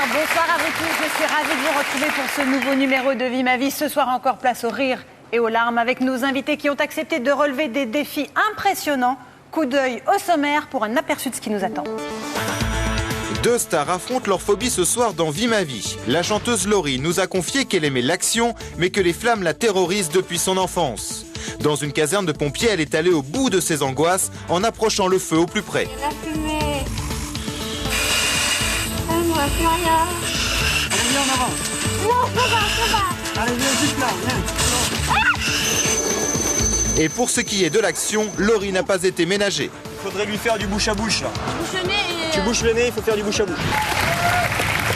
bonsoir à vous tous. Je suis ravie de vous retrouver pour ce nouveau numéro de Vie ma vie. Ce soir encore, place au rire et aux larmes avec nos invités qui ont accepté de relever des défis impressionnants. Coup d'œil au sommaire pour un aperçu de ce qui nous attend. Deux stars affrontent leur phobie ce soir dans Vie ma vie. La chanteuse Laurie nous a confié qu'elle aimait l'action, mais que les flammes la terrorisent depuis son enfance. Dans une caserne de pompiers, elle est allée au bout de ses angoisses en approchant le feu au plus près. La fumée. On voit plus rien. Allez, viens en avant. Non, ça va. Allez, viens juste là, viens. Et pour ce qui est de l'action, Laurie n'a pas été ménagée. Il faudrait lui faire du bouche à bouche là. Bouche le nez et... Tu bouches le nez, il faut faire du bouche à bouche.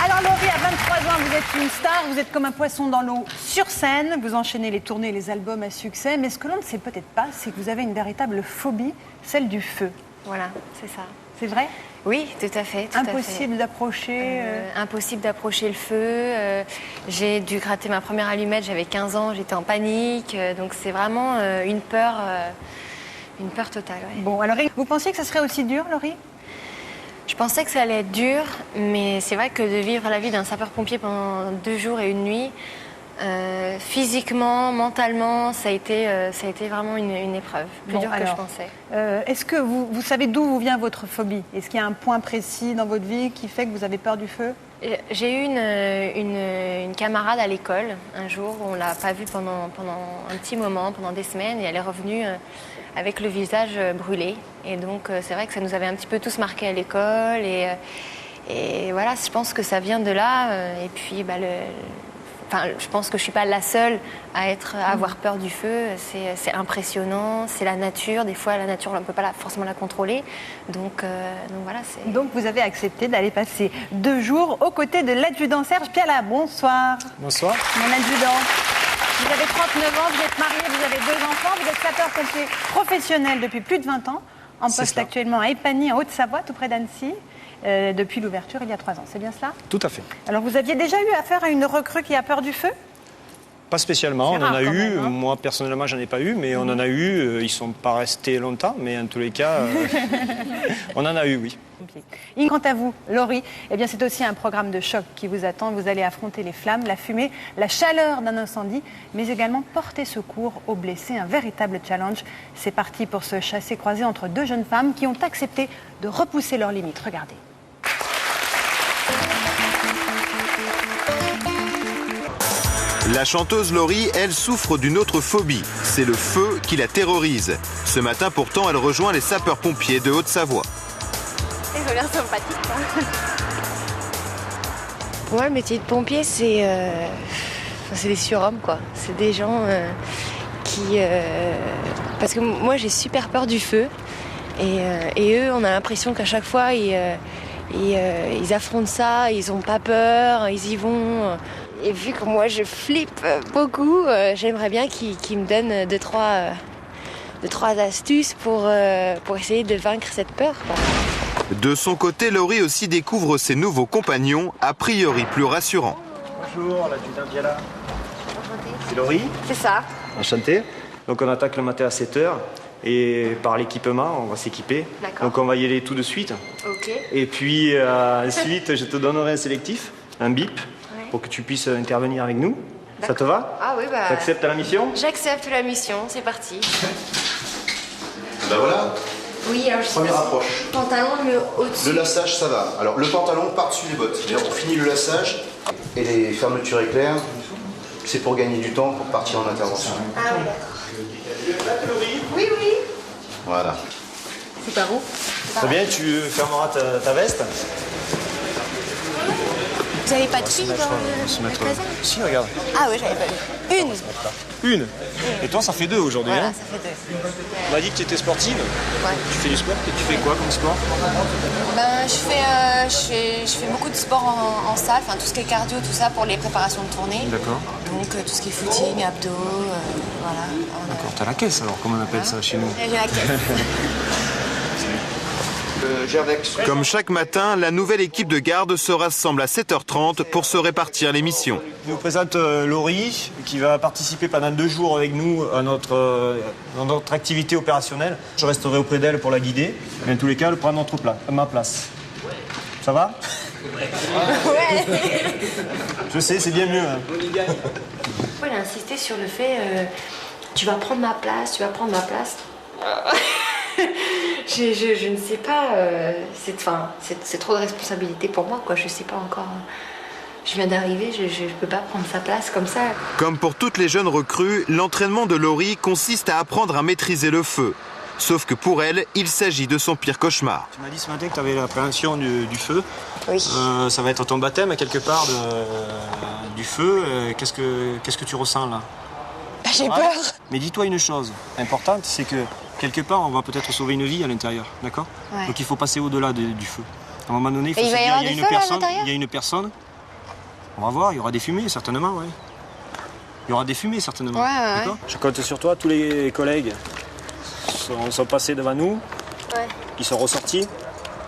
Alors Laurie, à 23 ans, vous êtes une star, vous êtes comme un poisson dans l'eau sur scène, vous enchaînez les tournées et les albums à succès, mais ce que l'on ne sait peut-être pas, c'est que vous avez une véritable phobie, celle du feu. Voilà, c'est ça. C'est vrai? Oui, tout à fait. Impossible d'approcher Impossible d'approcher le feu. J'ai dû gratter ma première allumette, j'avais 15 ans, j'étais en panique. Donc c'est vraiment une peur totale. Ouais. Bon, alors vous pensiez que ça serait aussi dur, Laurie? Je pensais que ça allait être dur, mais c'est vrai que de vivre la vie d'un sapeur-pompier pendant 2 jours et 1 nuit, physiquement, mentalement, ça a été vraiment une épreuve, plus dure que je pensais. Est-ce que vous savez d'où vous vient votre phobie? Est-ce qu'il y a un point précis dans votre vie qui fait que vous avez peur du feu? J'ai eu une camarade à l'école un jour où on ne l'a pas vue pendant un petit moment, pendant des semaines, et elle est revenue avec le visage brûlé. Et donc c'est vrai que ça nous avait un petit peu tous marqués à l'école. Et voilà, je pense que ça vient de là. Et puis je pense que je ne suis pas la seule à avoir peur du feu. C'est impressionnant, c'est la nature. Des fois, la nature, on ne peut pas forcément la contrôler. Donc voilà. Donc vous avez accepté d'aller passer 2 jours aux côtés de l'adjudant Serge Piala. Bonsoir. Bonsoir. Mon adjudant. Vous avez 39 ans, vous êtes marié, vous avez 2 enfants, vous êtes sapeur-pompier professionnel depuis plus de 20 ans, en poste actuellement à Épagny, en Haute-Savoie, tout près d'Annecy. Depuis l'ouverture il y a 3 ans. C'est bien cela? Tout à fait. Alors vous aviez déjà eu affaire à une recrue qui a peur du feu? Pas spécialement, on en a eu. Moi personnellement, j'en ai pas eu, mais on en a eu. Ils sont pas restés longtemps, mais en tous les cas, on en a eu, oui. Et quant à vous, Laurie, eh bien c'est aussi un programme de choc qui vous attend. Vous allez affronter les flammes, la fumée, la chaleur d'un incendie, mais également porter secours aux blessés. Un véritable challenge. C'est parti pour ce chassé-croisé entre 2 jeunes femmes qui ont accepté de repousser leurs limites. Regardez. La chanteuse Laurie, elle, souffre d'une autre phobie. C'est le feu qui la terrorise. Ce matin, pourtant, elle rejoint les sapeurs-pompiers de Haute-Savoie. Ils ont l'air sympathiques. Pour moi, le métier de pompier, c'est des surhommes, quoi. C'est des gens qui... Parce que moi, j'ai super peur du feu. Et eux, on a l'impression qu'à chaque fois, ils affrontent ça, ils n'ont pas peur, ils y vont. Et vu que moi, je flippe beaucoup, j'aimerais bien qu'ils me donnent 2-3 astuces pour essayer de vaincre cette peur, quoi. De son côté, Laurie aussi découvre ses nouveaux compagnons, a priori plus rassurants. Bonjour, l'adjudant Piala. C'est Laurie. C'est ça. Enchanté. Donc on attaque le matin à 7h. Et par l'équipement, on va s'équiper. D'accord. Donc on va y aller tout de suite. Ok. Et puis ensuite, je te donnerai un sélectif, un bip, pour que tu puisses intervenir avec nous. Ça te va? Ah oui, bah... T'acceptes la mission? J'accepte la mission, c'est parti. Ben voilà, Oui, alors première approche. pantalon au-dessus. Le lassage, ça va. Alors, le pantalon par-dessus les bottes. D'ailleurs, on finit le lassage et les fermetures éclairs, c'est pour gagner du temps pour partir en intervention. Ah oui, d'accord. Oui, oui. Voilà. C'est par où? Très bien, tu fermeras ta veste. Vous n'avez pas de filles dans le magasin? Si, regarde. Ah oui, j'avais pas vu. Une. Et toi, ça fait 2 aujourd'hui. Voilà, Hein, ça fait 2. on m'a dit que tu étais sportive. Ouais. Tu fais du sport? Et tu fais quoi comme sport? Ben, je fais beaucoup de sport en salle, enfin tout ce qui est cardio, tout ça pour les préparations de tournée. D'accord. Donc tout ce qui est footing, abdos, voilà. D'accord, t'as la caisse alors, comment on appelle ça chez nous? J'ai la caisse. Comme chaque matin, la nouvelle équipe de garde se rassemble à 7h30 pour se répartir les missions. Je vous présente Laurie, qui va participer pendant 2 jours avec nous à notre activité opérationnelle. Je resterai auprès d'elle pour la guider. Mais en tous les cas, elle prend ma place. Ça va? Ouais. Je sais, c'est bien mieux. Hein. Il a insisté sur le fait tu vas prendre ma place, tu vas prendre ma place. je ne sais pas, c'est trop de responsabilité pour moi, quoi. Je sais pas encore. Je viens d'arriver, je ne peux pas prendre sa place comme ça. Comme pour toutes les jeunes recrues, l'entraînement de Laurie consiste à apprendre à maîtriser le feu. Sauf que pour elle, il s'agit de son pire cauchemar. Tu m'as dit ce matin que tu avais l'appréhension du feu. Oui. Ça va être ton baptême quelque part du feu. Qu'est-ce que tu ressens là? J'ai peur. Mais dis-toi une chose importante, c'est que quelque part on va peut-être sauver une vie à l'intérieur, d'accord? Ouais. Donc il faut passer au-delà du feu. À un moment donné, il faut Et se il va y dire, avoir des feux là, à l'intérieur? il y a une personne. On va voir, il y aura des fumées certainement, ouais. Il y aura des fumées certainement. Ouais. D'accord. Je compte sur toi, tous les collègues sont passés devant nous, Ouais. ils sont ressortis.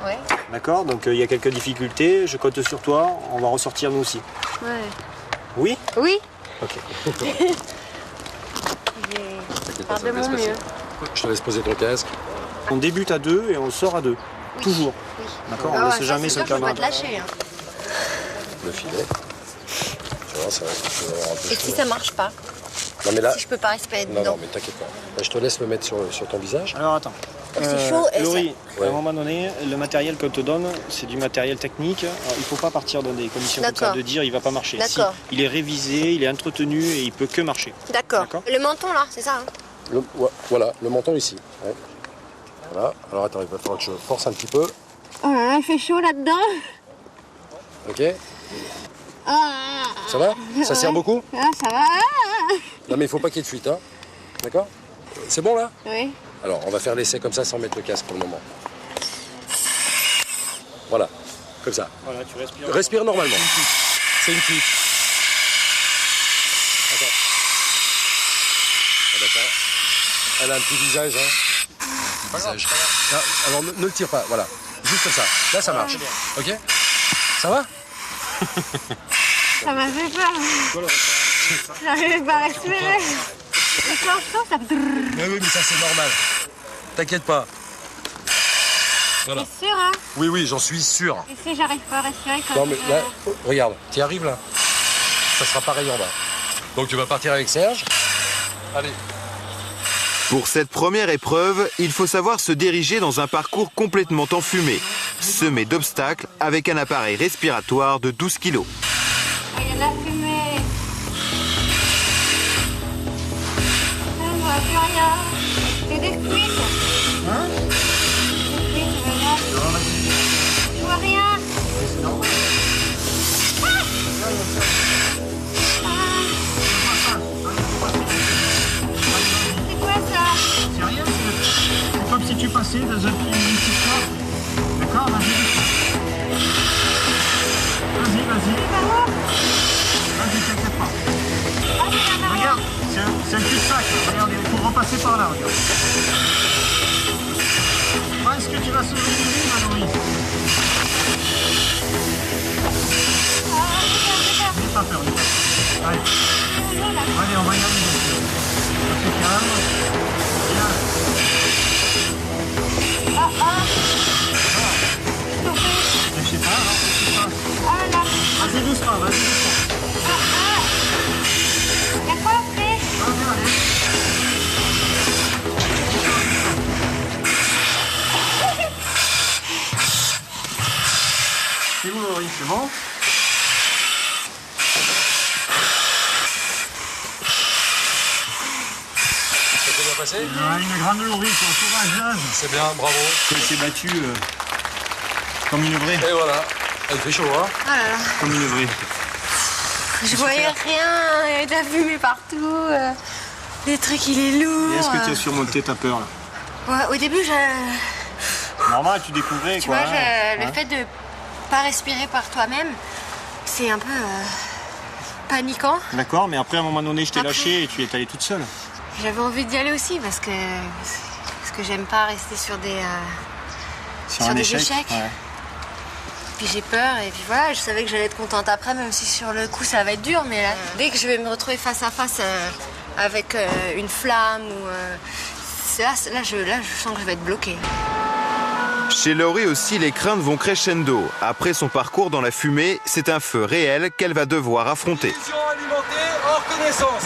Ouais. D'accord, donc il y a quelques difficultés, je compte sur toi, on va ressortir nous aussi. Ouais. Oui? Oui. Ok. Je vais faire de mon mieux. Je te laisse poser ton casque. On débute à 2 et on sort à 2. Toujours. Oui. D'accord, on ne laisse jamais son son camarade. Je peux pas camarade. te lâcher. Hein. Le filet. Tu vois, ça va avoir un peu Et chaud. si ça marche pas? Non, mais là. Si je peux pas respirer Non, dedans? non, mais t'inquiète pas. Là, je te laisse le mettre sur ton visage. Alors attends. C'est chaud et Laurie, Ouais. à un moment donné, le matériel qu'on te donne, c'est du matériel technique. Alors, il ne faut pas partir dans des conditions comme ça, D'accord. de dire il va pas marcher. Si, D'accord. il est révisé, il est entretenu et il peut que marcher. D'accord. D'accord. Le menton là, c'est ça? Hein? Voilà, le menton ici. Ouais. Voilà. Alors attends, il va falloir que je force un petit peu. Oh là là, il fait chaud là-dedans. Ok? Ça va? Ça serre beaucoup? Ah, ça va? Non, mais il faut pas qu'il y ait de fuite, hein? D'accord? C'est bon là? Oui. Alors, on va faire l'essai comme ça sans mettre le casque pour le moment. Voilà, comme ça. Voilà, tu respires. Respire normalement. C'est une fuite. Attends. Ah, d'accord. Elle a un petit visage, hein. Visage. Ah, alors, ne le tire pas, voilà. Juste comme ça. Là, ça marche. Ok? Ça va? Ça m'a fait peur. J'arrive pas à respirer. Et quand je sens, ça me... Mais oui, mais ça, c'est normal. T'inquiète pas. Voilà. T'es sûr, hein? Oui, oui, j'en suis sûr. Et si j'arrive pas à respirer quand Non, mais là, regarde, tu y arrives là? Ça sera pareil en bas. Donc, tu vas partir avec Serge. Allez. Pour cette première épreuve, il faut savoir se diriger dans un parcours complètement enfumé, semé d'obstacles avec un appareil respiratoire de 12 kilos. il y a de la fumée. Je ne vois plus rien. C'est des fuites. Hein? Des fuites, regarde. Je vois rien. C'est quoi ça? C'est rien, c'est comme si tu passais dans un petit histoire. D'accord, vas-y. Vas-y, t'inquiète pas. Regarde, c'est un cul-de-sac. Regarde, il faut repasser par là, regarde. Est-ce que tu vas sauver une vie, Valérie? N'aie pas peur, n'aie pas peur. Allez. Allez, on va y arriver. C'est calme. Bien. Je sais pas, alors, je sais pas. Vas-y doucement, vas-y doucement. Y'a quoi après? Allez, allez. C'est où, Laurie? C'est bon? Ça s'est bien passé? Une grande Laurie, courageuse. C'est bien, bravo. Elle s'est battue comme une vraie. Et voilà. Elle fait chaud, hein? Oh là là. Comme une vraie. Je voyais rien, il y avait de la fumée partout. Les trucs, il est lourd. Et est-ce que tu as surmonté ta peur là? Ouais, au début, Normal, tu découvrais tu quoi. vois, hein. le fait de pas respirer par toi-même, c'est un peu paniquant. D'accord, mais après à un moment donné, je t'ai Après- lâché et tu es allée toute seule. J'avais envie d'y aller aussi parce que j'aime pas rester sur des Sur des échecs. Ouais. Puis j'ai peur et puis voilà, je savais que j'allais être contente après, même si sur le coup ça va être dur, mais là, dès que je vais me retrouver face à face avec une flamme ou là, je sens que je vais être bloquée. Chez Laurie aussi, les craintes vont crescendo. Après son parcours dans la fumée, c'est un feu réel qu'elle va devoir affronter. Alimentée hors connaissance.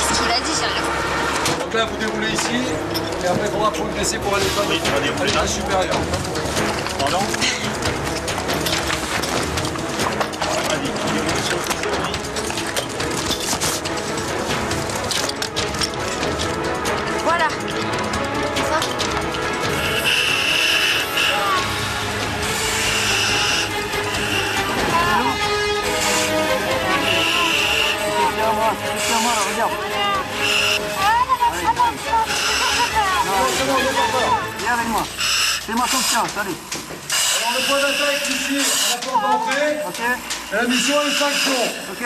Qu'est-ce qu'il a dit, j'ai Donc là, vous déroulez ici, et après, il faudra progresser pour aller à l'étage supérieur. Pardon? Voilà. Ça. Viens avec moi. Fais-moi confiance, allez. Alors, le point d'attaque ici, à la porte d'entrée. Ok. Et la mission est sanction. Ok.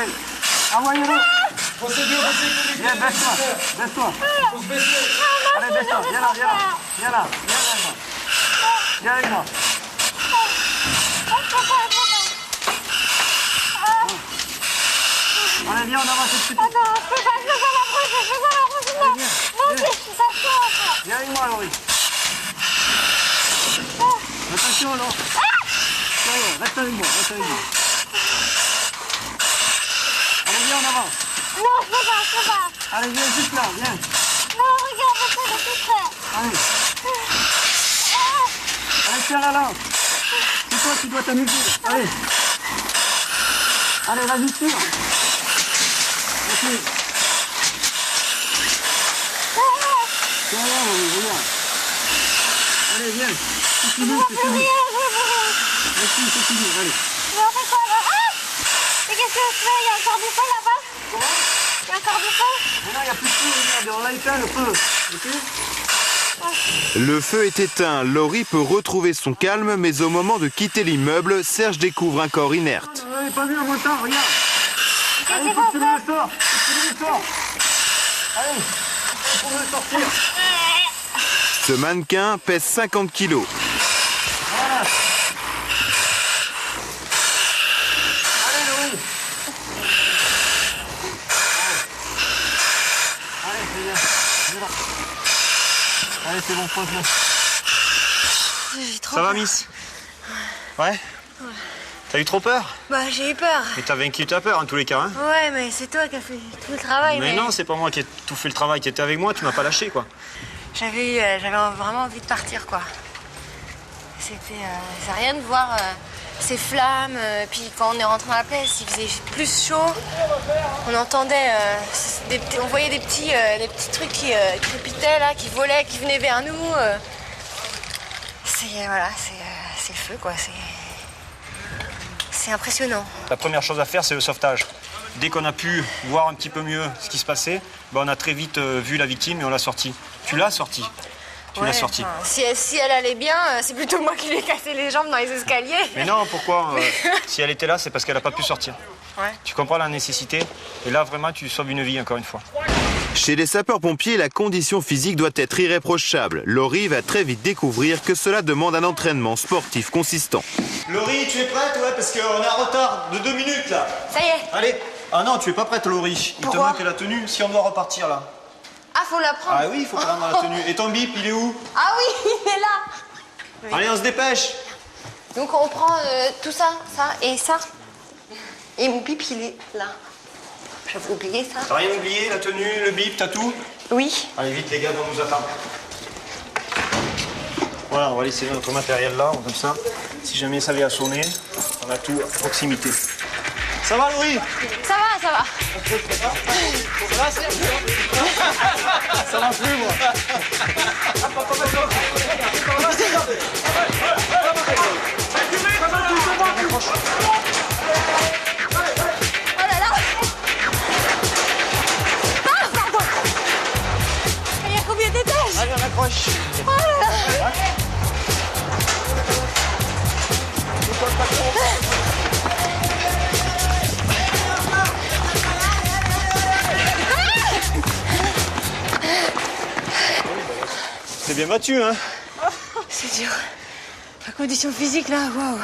Envoyez-le. Procédure de sécurité. Viens, baisse-toi. Baisse-toi. Faut se baisser. Allez, baisse-toi. Viens là, viens là. Viens là. Viens avec moi. Viens avec moi. Allez, viens, on avance un petit peu. Viens avec moi, Laurie. Attention, alors. Reste avec moi, reste avec moi. Allez, viens, on avance. Non, je peux pas. Allez, viens juste là, viens. Non, regarde, c'est tout près. Allez. Allez, tiens la lampe. C'est toi qui dois t'amuser. Allez. Allez, vas-y, tire. Ok. Tiens là, regarde. Allez, viens. C'est fini, c'est fini. Merci, c'est fini, allez. Mais on fait quoi là? Ah! Mais qu'est-ce que je fais? Il y a encore du feu là-bas? Il y a encore du feu? Maintenant, il n'y a plus de feu, regarde, on l'a éteint le feu. Ok? Le feu est éteint, Laurie peut retrouver son calme, mais au moment de quitter l'immeuble, Serge découvre un corps inerte. On n'avait pas vu en montant, regarde. Allez, il faut que tu le sors. Allez, il faut le sortir. Ce mannequin pèse 50 kilos. Voilà. Allez, Laurie. Allez, c'est bien. Viens là. Allez, c'est bon, pose-le. Ça va, Miss? Ouais? T'as eu trop peur? Bah, j'ai eu peur. Mais t'as vaincu ta peur en tous les cas, hein? Ouais, mais c'est toi qui as fait tout le travail. Mais non, c'est pas moi qui ai tout fait le travail. Tu étais avec moi, tu m'as pas lâché, quoi. J'avais vraiment envie de partir, quoi. C'est rien de voir ces flammes. Puis quand on est rentré dans la place, il faisait plus chaud. On entendait, on voyait des petits trucs qui crépitaient là, qui volaient, qui venaient vers nous. C'est le feu, quoi. C'est impressionnant. La première chose à faire, c'est le sauvetage. Dès qu'on a pu voir un petit peu mieux ce qui se passait, on a très vite vu la victime et on l'a sortie. Tu l'as sortie. Tu l'as sortie. Si elle allait bien, c'est plutôt moi qui lui ai cassé les jambes dans les escaliers. Mais non, pourquoi si elle était là, c'est parce qu'elle n'a pas pu sortir. Ouais. Tu comprends la nécessité? Et là, vraiment, tu sauves une vie, encore une fois. Chez les sapeurs-pompiers, la condition physique doit être irréprochable. Laurie va très vite découvrir que cela demande un entraînement sportif consistant. Laurie, tu es prête? Ouais, parce qu'on est en retard de 2 minutes, là. Ça y est. Allez. Ah non, tu es pas prête, Laurie. Il te manque la tenue si on doit repartir, là. Ah, faut la prendre. Ah oui, il faut prendre la tenue. Et ton bip, il est où? Ah oui, il est là. Oui. Allez, on se dépêche. Donc on prend tout ça, ça et ça. Et mon bip, il est là. J'avais oublié ça. T'as rien oublié, la tenue, le bip, t'as tout? Oui. Allez, vite, les gars, on nous attend. Voilà, on va laisser notre matériel là, comme ça. Si jamais ça vient à sonner, on a tout à proximité. Ça va, Laurie? Ça va, ça va. Ça va, Serge? Ça va plus, moi. Oh là là. Ah, pardon. Il y a combien d'étages? Allez, on accroche. Oh là là. C'est bien battu, hein? C'est dur. La condition physique, là, waouh.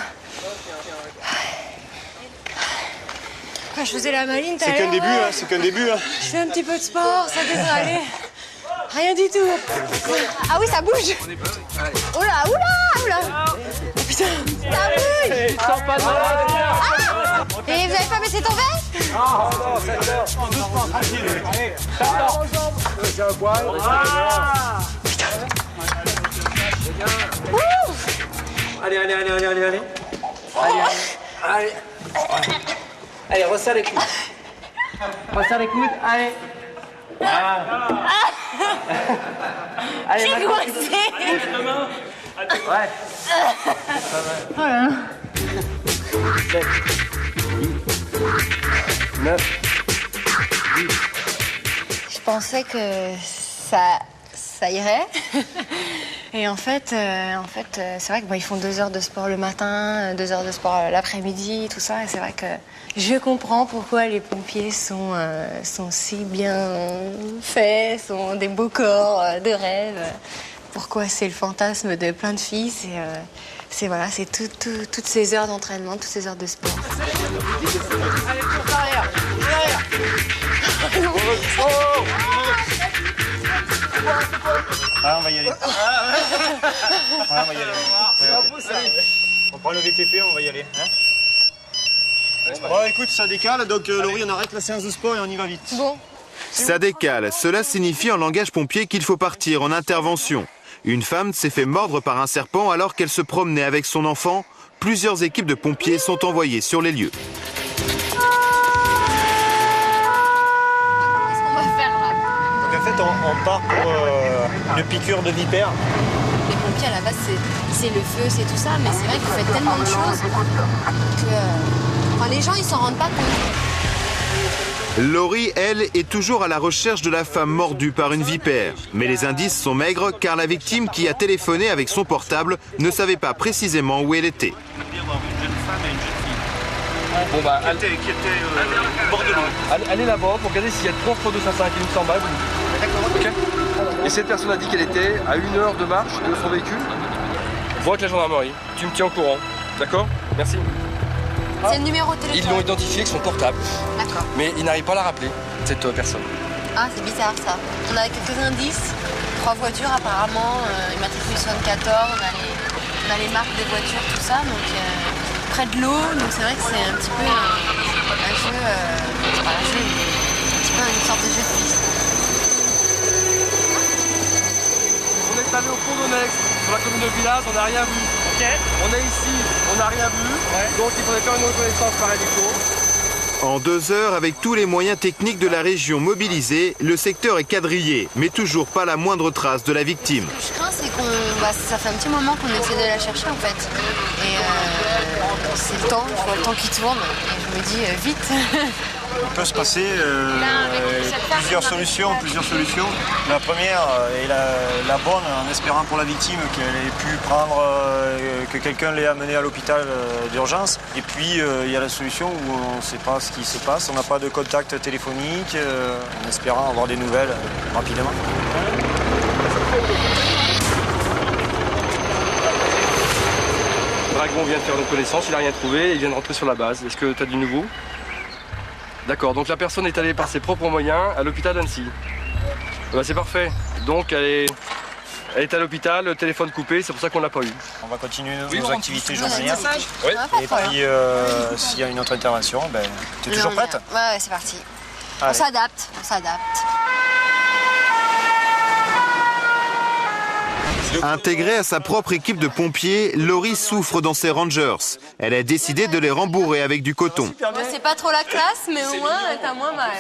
Je faisais la maline tout à C'est l'heure. qu'un début, hein? C'est qu'un début, hein? Je fais un petit peu de sport, ça devrait aller. Rien du tout. Ah oui, ça bouge. Oula, oula, oula. Putain, ça bouge. Ah, et vous avez pas baissé ton veste? Non, doucement, tranquille. Allez, c'est un poil. Allez. Allez, resserre les coudes. Allez. Allez, J'ai coincé. Ouais. Oh là là. 7, 8, 9, 10. Je pensais que ça irait. Et en fait, c'est vrai que ils font 2 heures de sport le matin, 2 heures de sport l'après-midi, tout ça. Et c'est vrai que je comprends pourquoi les pompiers sont si bien faits, sont des beaux corps de rêve. Pourquoi c'est le fantasme de plein de filles. C'est toutes ces heures d'entraînement, toutes ces heures de sport. Allez, cours arrière. Ah, on va y aller. On va y aller. On prend le VTP, on va y aller. Bon, écoute, ça décale, donc Laurie, on arrête la séance de sport et on y va vite. Bon. Ça décale, cela signifie en langage pompier qu'il faut partir en intervention. Une femme s'est fait mordre par un serpent alors qu'elle se promenait avec son enfant. Plusieurs équipes de pompiers sont envoyées sur les lieux. Qu'est-ce qu'on va faire là? Donc en fait, on part pour une piqûre de vipère. Les pompiers à la base c'est le feu, c'est tout ça, mais c'est vrai que vous faites tellement de choses que les gens ils s'en rendent pas compte. Laurie, elle, est toujours à la recherche de la femme mordue par une vipère. Mais les indices sont maigres car la victime qui a téléphoné avec son portable ne savait pas précisément où elle était. Bon bah, allez là-bas pour regarder s'il y a 3 fois 205 qui nous semble. Ok. Et cette personne a dit qu'elle était à 1 heure de marche de son véhicule. Vois avec la gendarmerie. Tu me tiens au courant. D'accord? Merci. C'est le numéro de téléphone. Ils l'ont identifié avec son portable. D'accord. Mais ils n'arrivent pas à la rappeler, cette personne. Ah, c'est bizarre ça. On a quelques indices. 3 voitures apparemment, immatriculation 74, on a les marques des voitures, tout ça. Donc près de l'eau, donc c'est vrai que c'est un petit peu un jeu, c'est pas un jeu, mais un petit peu une sorte de jeu de piste. On est allé au pont d'Onex, sur la commune de Villaz, on n'a rien vu. Okay. On est ici, on n'a rien vu, donc il faudrait faire une reconnaissance par hélico. En 2 heures, avec tous les moyens techniques de la région mobilisés, le secteur est quadrillé, mais toujours pas la moindre trace de la victime. Ce que je crains, c'est ça fait un petit moment qu'on essaie de la chercher en fait. Et c'est le temps, je vois le temps qui tourne, et je me dis vite. Il peut se passer plusieurs solutions. La première est la bonne, en espérant pour la victime qu'elle ait pu prendre, que quelqu'un l'ait amenée à l'hôpital d'urgence. Et puis il y a la solution où on ne sait pas ce qui se passe, on n'a pas de contact téléphonique, en espérant avoir des nouvelles rapidement. Dragon vient de faire une connaissance, il n'a rien trouvé, il vient de rentrer sur la base. Est-ce que tu as du nouveau? D'accord, donc la personne est allée par ses propres moyens à l'hôpital d'Annecy. Bah, c'est parfait. Donc elle est à l'hôpital, le téléphone coupé, c'est pour ça qu'on l'a pas eu. On va continuer nos activités journalières. Oui. Et puis s'il y a une autre intervention, tu es toujours prête? Ouais, c'est parti. Allez. On s'adapte. Intégrée à sa propre équipe de pompiers, Laurie souffre dans ses Rangers. Elle a décidé de les rembourrer avec du coton. C'est pas trop la classe, mais au moins t'as moins mal.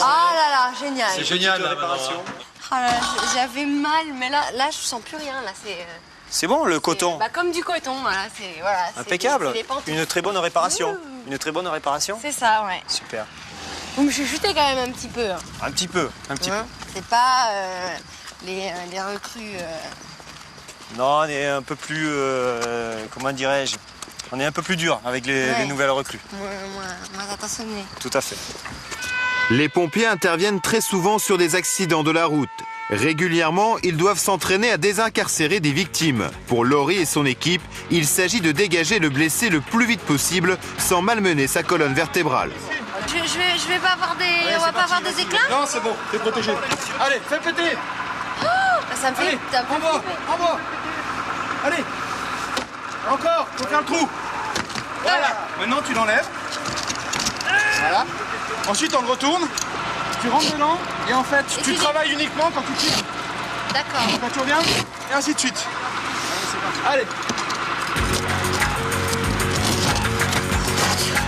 Ah là là, génial. C'est génial la réparation. Ah là, j'avais mal, mais là je sens plus rien. Là, c'est bon le coton? Comme du coton, voilà. Impeccable. Une très bonne réparation. Ouh. Une très bonne réparation. C'est ça, ouais. Super. Vous me chuchotez quand même un petit peu. Un petit peu. C'est pas les recrues. Non, on est un peu plus, comment dirais-je, on est un peu plus dur avec les nouvelles recrues. Moins attentionné. Tout à fait. Les pompiers interviennent très souvent sur des accidents de la route. Régulièrement, ils doivent s'entraîner à désincarcérer des victimes. Pour Laurie et son équipe, il s'agit de dégager le blessé le plus vite possible sans malmener sa colonne vertébrale. Je je vais pas avoir des... Allez, on va c'est pas parti, avoir des vas-y. éclats? Non, c'est bon, t'es protégé. Allez, fais péter. Ça me fait... Allez, ça me fait envoie, flipper. envoie. Allez. Encore, faut faire le trou. Voilà. Maintenant, tu l'enlèves. Voilà. Ensuite, on le retourne. Tu rentres dedans et en fait, tu travailles uniquement quand tu tires. D'accord. Quand tu reviens, et ainsi de suite. Allez.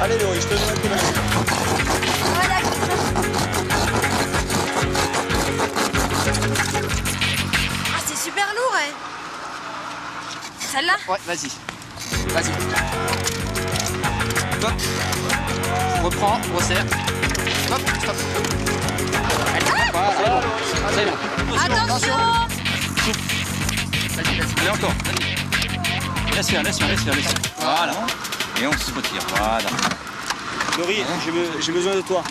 Allez Laurie, je te donne un coup de main. Ah, c'est super lourd, hein. Celle-là? Ouais, vas-y. Vas-y. Hop. Reprends, resserre. Hop, stop. Allez, voilà, c'est bon. C'est bon. Attention! Vas-y, vas-y. Allez, encore. Laisse faire. Voilà. Et on se retire. Voilà. Laurie, j'ai besoin de toi.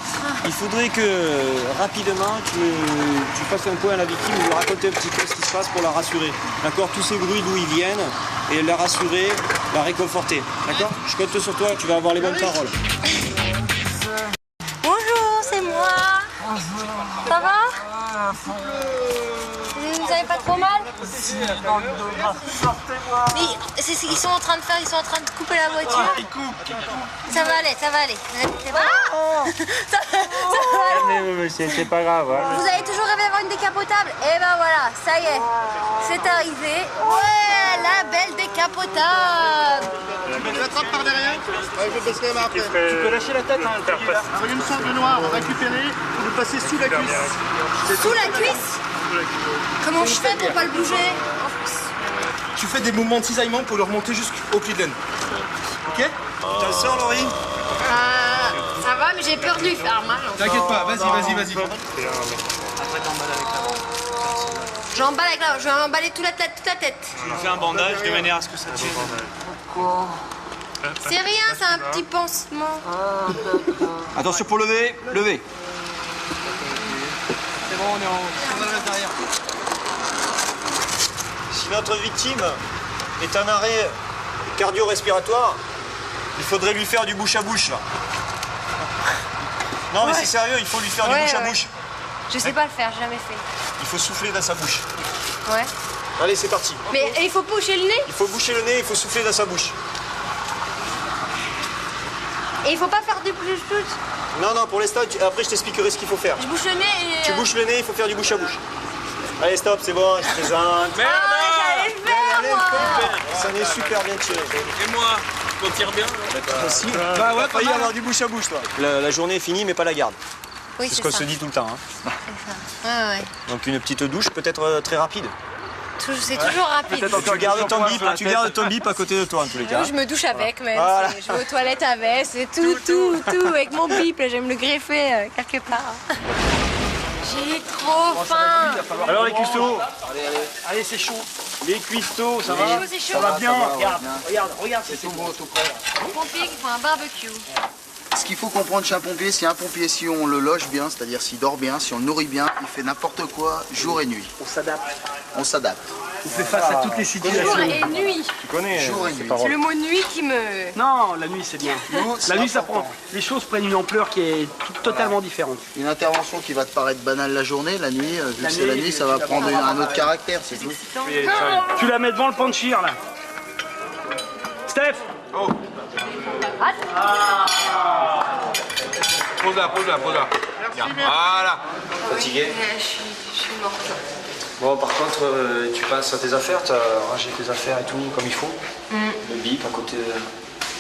Il faudrait que rapidement tu fasses un point à la victime, lui raconter un petit peu ce qui se passe pour la rassurer. D'accord? Tous ces bruits d'où ils viennent et la rassurer, la réconforter. D'accord? Je compte sur toi, tu vas avoir les bonnes paroles. Bonjour, c'est moi. Ça va? Vous avez pas trop mal? Mais c'est ce qu'ils sont en train de faire, ils sont en train de couper la voiture. Ça va aller. Ça va aller. Mais c'est pas grave. Hein. Vous avez toujours rêvé d'avoir une décapotable? Et ben voilà, ça y est, c'est arrivé. Ouais, la belle décapotable. Tu l'attrapes par derrière? Ouais, je baisserai la main après. Tu peux lâcher la tête, hein, Avec une sorte de noir, récupérer, vous le passez sous la cuisse. Sous la cuisse? Comment je fais pour pas le bouger? Tu fais des mouvements de cisaillement pour le remonter jusqu'au pied de laine. Ok? T'as le sort, Laurie? Ça va, mais j'ai peur de lui faire mal. T'inquiète pas, vas-y. J'emballe avec la... Je vais emballer toute la tête. Je lui fais un bandage de manière à ce que ça tienne. C'est rien, c'est un petit pansement. Attention pour lever. C'est bon, on a le reste derrière. Si notre victime est un arrêt cardio-respiratoire, il faudrait lui faire du bouche à bouche. Là. Non, mais c'est sérieux, il faut lui faire du bouche à bouche. Je sais pas le faire, j'ai jamais fait. Il faut souffler dans sa bouche. Ouais. Allez, c'est parti. Mais il faut boucher le nez? Il faut boucher le nez, il faut souffler dans sa bouche. Et il faut pas faire du plus. Non, pour l'instant, après je t'expliquerai ce qu'il faut faire. Je bouche le nez et... Tu bouches le nez, il faut faire du bouche à bouche. Allez, stop, c'est bon, je présente. Merde! J'allais le faire, moi! Ça n'est super bien tiré. Et moi, on tire bien. Aussi. Bah ouais, failli avoir du bouche à bouche, toi. La journée est finie, mais pas la garde. Oui, c'est ce qu'on se dit tout le temps. Hein. C'est ça. Ouais. Donc une petite douche, peut-être très rapide. C'est toujours rapide. Tu gardes ton bip à côté de toi, en tous les cas. Je me douche avec, même. Voilà. Je vais aux toilettes avec, c'est tout. Avec mon bip, là, je vais me le greffer quelque part. J'ai trop faim. Alors les cuistots. Allez, c'est chaud. Les cuistots, ça va? C'est chaud. Ça va bien. Regarde, c'est tout beau, tout prêt. Un pompier qui fait un barbecue. Ce qu'il faut comprendre chez un pompier, si si on le loge bien, c'est-à-dire s'il dort bien, si on le nourrit bien, il fait n'importe quoi, jour et nuit. On s'adapte. On s'adapte. On fait face à toutes les situations. Jour et nuit. Tu connais Jour et nuit. C'est le mot nuit qui me... Non, la nuit c'est bien. La nuit ça prend. Les choses prennent une ampleur qui est totalement différente. Une intervention qui va te paraître banale la journée, la nuit, vu que c'est la nuit, ça va prendre un autre caractère, c'est tout. Tu la mets devant le panchir là. Steph. Oh. Pose là. Voilà. Fatigué? Je suis morte. Bon, par contre, tu penses à tes affaires, tu as rangé tes affaires et tout comme il faut. Le bip à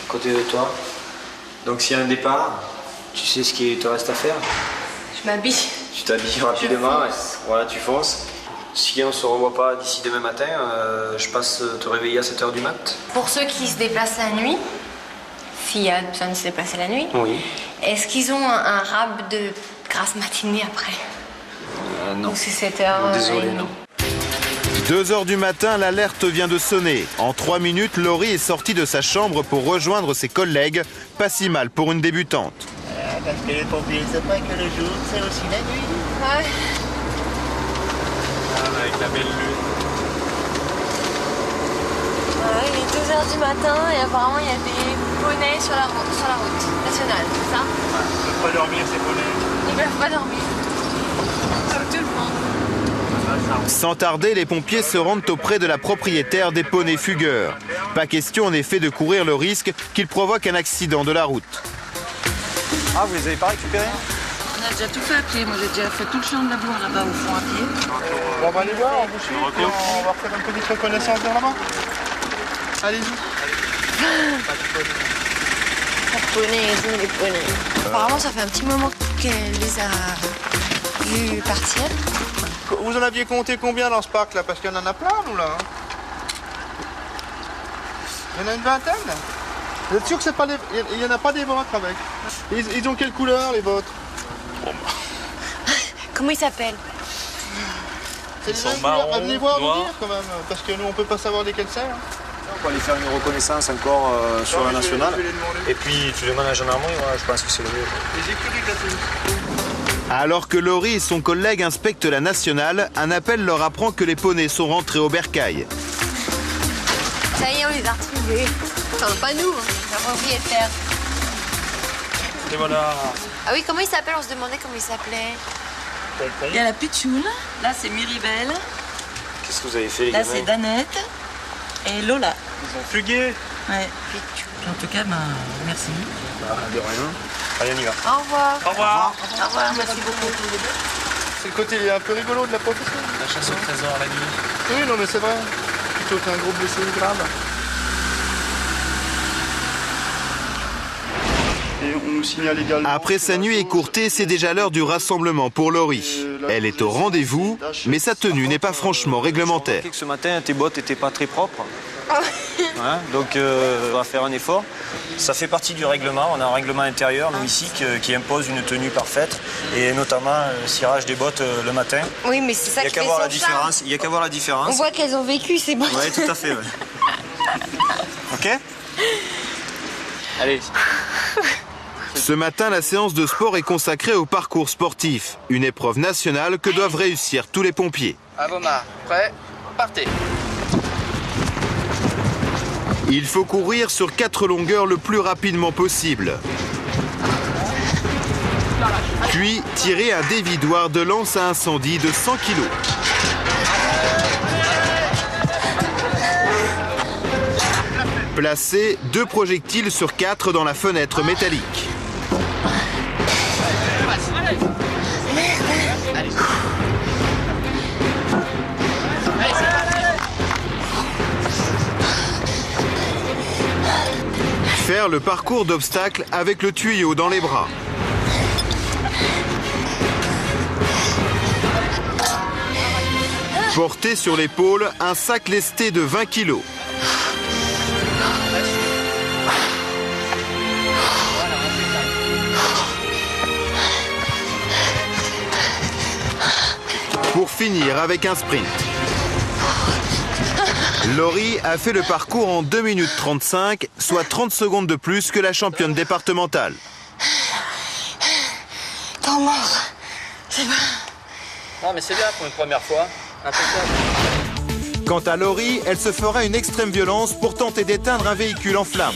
côté de toi. Donc s'il y a un départ, tu sais ce qu'il te reste à faire. Je m'habille. Tu t'habilles rapidement, et voilà, tu fonces. Si on ne se revoit pas d'ici demain matin, je passe te réveiller à 7h du mat. Pour ceux qui se déplacent la nuit, s'il y a besoin de se déplacer la nuit, Oui. est-ce qu'ils ont un rab de grasse matinée après? Non. Ou c'est 7h? Désolé, non. 2h du matin, l'alerte vient de sonner. En 3 minutes, Laurie est sortie de sa chambre pour rejoindre ses collègues. Pas si mal pour une débutante. Parce que les pompiers, c'est pas que le jour, c'est aussi la nuit. Ouais. Avec la belle lune. Ouais, il est 2h du matin et apparemment il y a des poneys sur la route nationale, c'est ça? Ils ne peuvent pas dormir, ces poneys. Ils peuvent pas dormir. Comme tout le monde. Sans tarder, les pompiers se rendent auprès de la propriétaire des poneys fugueurs. Pas question en effet de courir le risque qu'ils provoquent un accident de la route. Ah, vous les avez pas récupérés? On a déjà tout fait à pied. Moi, j'ai déjà fait tout le champ de la bourre là-bas au fond à pied. On va aller voir en boucher, puis on va faire une petite reconnaissance vers là-bas. Allez-y. Les poneys. Apparemment, ça fait un petit moment qu'elle les a vus partir. Vous en aviez compté combien dans ce parc là? Parce qu'il y en a plein, nous là. Il y en a une vingtaine. Vous êtes sûr que c'est pas il n'y en a pas des vôtres avec? Ils ont quelle couleur les vôtres? Comment ils s'appellent? C'est des mêmes couleurs. Venez voir, nous dire quand même, parce que nous on peut pas savoir lesquels c'est. On va aller faire une reconnaissance encore sur la nationale. Et puis tu demandes à la gendarmerie, ouais, je pense que c'est le mieux. Les écuries gratuites. Alors que Laurie et son collègue inspectent la nationale, un appel leur apprend que les poneys sont rentrés au bercail. Ça y est, on les a retrouvés. Enfin, pas nous, la propriétaire. Et voilà. Ah oui, comment il s'appelle? On se demandait comment il s'appelait. Il y a la Pichoune. Là, c'est Miribel. Qu'est-ce que vous avez fait les Là, gamins? c'est Danette. Et Lola. Ils ont fugué. Ouais. En tout cas, merci. De rien. Allez, on y va. Au revoir. Au revoir. Au revoir, merci beaucoup. C'est le côté un peu rigolo de la profession. La chasse au trésor la nuit. Oui, non mais c'est vrai. Plutôt qu'un groupe blessé grave. Et on nous signale également... Après sa nuit écourtée, c'est déjà l'heure du rassemblement pour Laurie. Elle est au rendez-vous, mais sa tenue n'est pas franchement réglementaire. Ce matin, tes bottes n'étaient pas très propres. Hein, donc on va faire un effort. Ça fait partie du règlement. On a un règlement intérieur, nous ici, qui impose une tenue parfaite. Et notamment le cirage des bottes le matin. Oui, mais c'est ça qui fait son charme. Il n'y a qu'à voir la différence. On voit qu'elles ont vécu, c'est bon. Oui, tout à fait. Ouais. Ok? Allez. Ce matin, la séance de sport est consacrée au parcours sportif, une épreuve nationale que doivent réussir tous les pompiers. À vos marques. Prêt? Partez. Il faut courir sur 4 longueurs le plus rapidement possible. Puis tirer un dévidoir de lance à incendie de 100 kg. Placer 2 projectiles sur 4 dans la fenêtre métallique. Faire le parcours d'obstacles avec le tuyau dans les bras. Porter sur l'épaule un sac lesté de 20 kg. Pour finir avec un sprint. Laurie a fait le parcours en 2 minutes 35, soit 30 secondes de plus que la championne départementale. Temps mort. C'est bon. Non mais c'est bien pour une première fois. Impeccable. Quant à Laurie, elle se fera une extrême violence pour tenter d'éteindre un véhicule en flammes.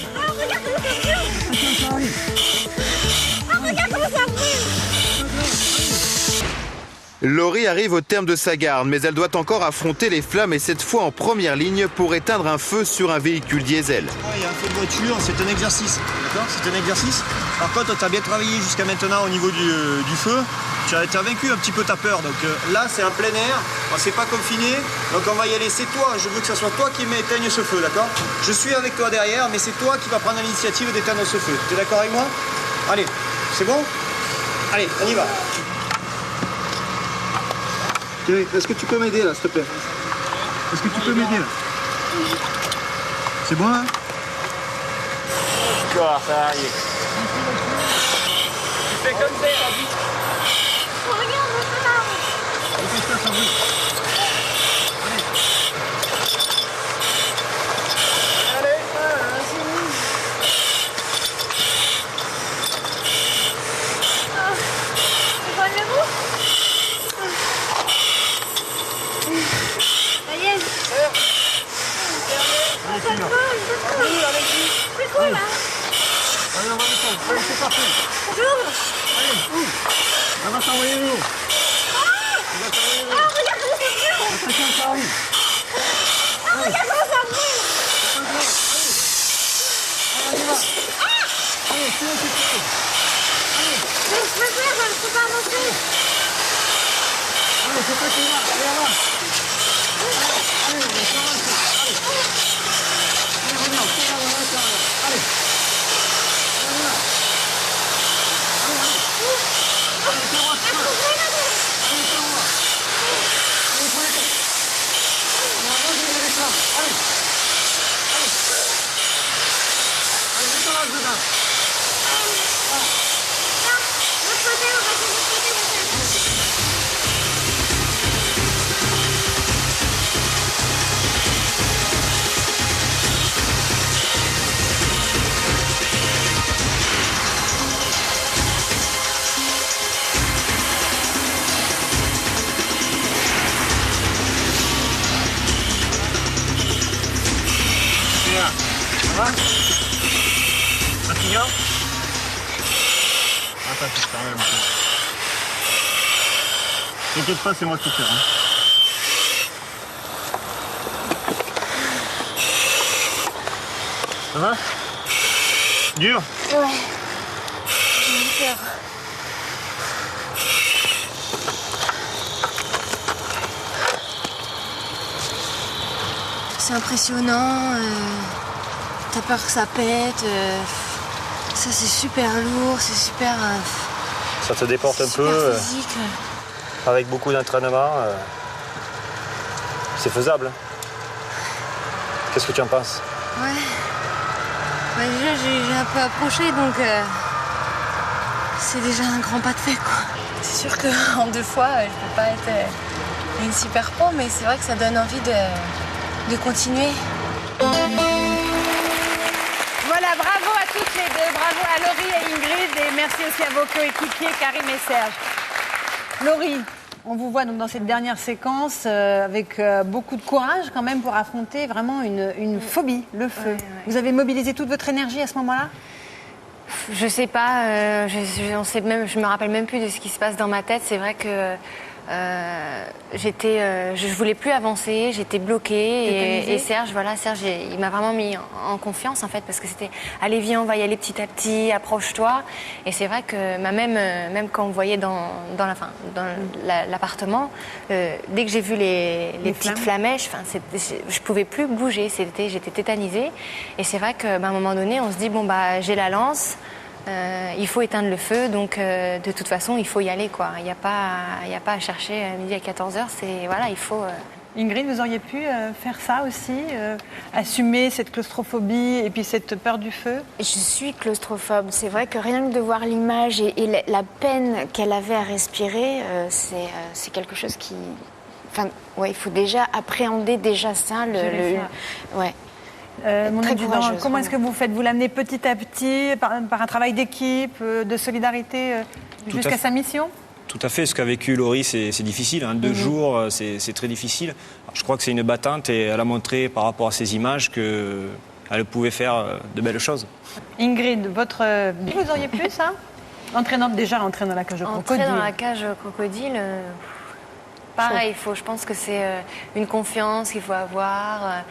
Laurie arrive au terme de sa garde, mais elle doit encore affronter les flammes et cette fois en première ligne pour éteindre un feu sur un véhicule diesel. Il y a un feu de voiture, c'est un exercice. D'accord? C'est un exercice. Par contre, tu as bien travaillé jusqu'à maintenant au niveau du feu. Tu as vaincu un petit peu ta peur. Donc là, c'est en plein air. On ne s'est pas confiné. Donc on va y aller. C'est toi. Je veux que ce soit toi qui m'éteigne ce feu, d'accord? Je suis avec toi derrière, mais c'est toi qui vas prendre l'initiative d'éteindre ce feu. Tu es d'accord avec moi? Allez, c'est bon? Allez, on y va. Est-ce que tu peux m'aider là, s'il te plaît? Est-ce que tu peux m'aider là? C'est bon là? D'accord, ça y est. Tu fais comme ça, vite. Regarde, c'est là. C'est quoi là? Allez, on va descendre. Allez, c'est parti. Allez, ouvre. Elle va t'envoyer l'eau. Elle va t'envoyer l'eau. Attention, ça arrive. Allez, on y va. Allez, c'est là, c'est tout. Allez. Mais je peux faire, je peux pas avancer. Allez, c'est toi qui vas. Allez, avance. Allez, on va s'avancer. Allez. Allez, reviens, c'est là, on va s'arrêter. Allez. Allez, là. Allez, allez. Allez, c'est moi, c'est moi. Allez, c'est moi. Allez, prenez toi. On va rejoindre les flammes. Allez. Allez. Allez, mets-toi là dedans. Ça va? Fatigant? Attends, je te remets un peu. T'inquiète pas, c'est moi qui fais. Hein. Ça va? Dur? Ouais. J'ai peur. C'est impressionnant. T'as peur que ça pète. Ça, c'est super lourd, c'est super. Ça te déporte un super peu. Physique. Avec beaucoup d'entraînement. C'est faisable. Qu'est-ce que tu en penses? Ouais. Bah, déjà, j'ai un peu approché, donc c'est déjà un grand pas de fait, quoi. C'est sûr qu'en 2 fois, je peux pas être une super pro, mais c'est vrai que ça donne envie de continuer. Voilà, bravo à toutes les deux, bravo à Laurie et Ingrid, et merci aussi à vos coéquipiers Karim et Serge. Laurie, on vous voit donc dans cette dernière séquence avec beaucoup de courage quand même pour affronter vraiment une phobie, le feu. Ouais, ouais. Vous avez mobilisé toute votre énergie à ce moment-là? Je sais pas, je me rappelle même plus de ce qui se passe dans ma tête. C'est vrai que je voulais plus avancer, j'étais bloquée et Serge, il m'a vraiment mis en confiance en fait parce que c'était allez viens on va y aller petit à petit, approche-toi et c'est vrai que même quand on voyait dans l'appartement, dès que j'ai vu les petites flamèches, je pouvais plus bouger, j'étais tétanisée et c'est vrai qu'à un moment donné on se dit bon bah j'ai la lance. Il faut éteindre le feu, donc de toute façon, il faut y aller, quoi. Il n'y a pas à chercher à midi à 14h, il faut... Ingrid, vous auriez pu faire ça aussi, assumer cette claustrophobie et puis cette peur du feu? Je suis claustrophobe. C'est vrai que rien que de voir l'image et la peine qu'elle avait à respirer, c'est quelque chose qui... Enfin, ouais, il faut déjà appréhender ça. Ouais. Mon adjudant, comment est-ce que vous faites? Vous l'amenez petit à petit, par un travail d'équipe, de solidarité, jusqu'à sa mission? Tout à fait. Ce qu'a vécu Laurie, c'est difficile. Hein. 2 jours, c'est très difficile. Alors, je crois que c'est une battante et elle a montré par rapport à ces images qu'elle pouvait faire de belles choses. Ingrid, vous auriez pu ça? Entrer dans la cage de crocodile. Entrer dans la cage crocodile... Pareil, je pense que c'est une confiance qu'il faut avoir.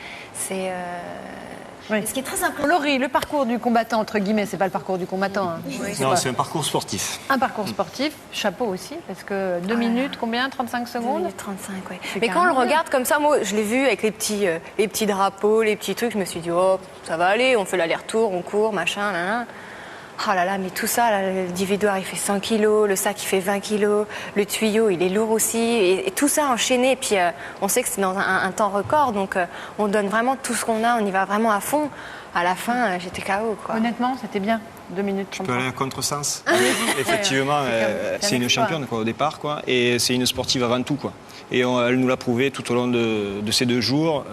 Oui. Ce qui est très important. Laurie, le parcours du combattant, entre guillemets, c'est pas le parcours du combattant. Hein. Oui. Non, c'est un parcours sportif. Un parcours sportif, chapeau aussi, parce que 2 minutes, combien? 35 secondes? 2 minutes 35, oui. Mais quand on le regarde comme ça, moi, je l'ai vu avec les petits drapeaux, les petits trucs, je me suis dit, oh, ça va aller, on fait l'aller-retour, on court, machin, là. Oh là là, mais tout ça, là, le dividoire, il fait 100 kilos, le sac, il fait 20 kilos, le tuyau, il est lourd aussi, et tout ça enchaîné. Et puis, on sait que c'est dans un temps record, donc on donne vraiment tout ce qu'on a, on y va vraiment à fond. À la fin, j'étais KO, quoi. Honnêtement, c'était bien, 2 minutes 30. Tu peux aller à contresens. Effectivement, c'est une championne quoi, au départ, quoi, et c'est une sportive avant tout, quoi. Et elle nous l'a prouvé tout au long de ces 2 jours.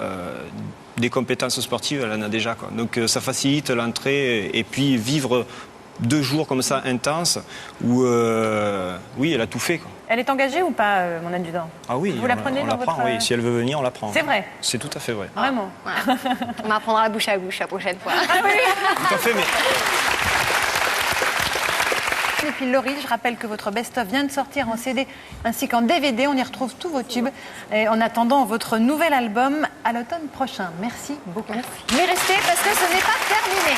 Des compétences sportives, elle en a déjà, quoi. Donc ça facilite l'entrée et puis vivre 2 jours comme ça intenses où, oui, elle a tout fait, quoi. Elle est engagée ou pas, mon adjudant? Ah oui, vous la prenez on dans la prend, votre... oui. Si elle veut venir, on la prend. C'est vrai? C'est tout à fait vrai. Vraiment? On m'apprendra bouche à bouche la prochaine fois. Ah oui. Tout à fait, mais... Et puis Laurie, je rappelle que votre best-of vient de sortir en CD ainsi qu'en DVD. On y retrouve tous vos tubes. Et en attendant votre nouvel album à l'automne prochain. Merci beaucoup. Mais restez parce que ce n'est pas terminé.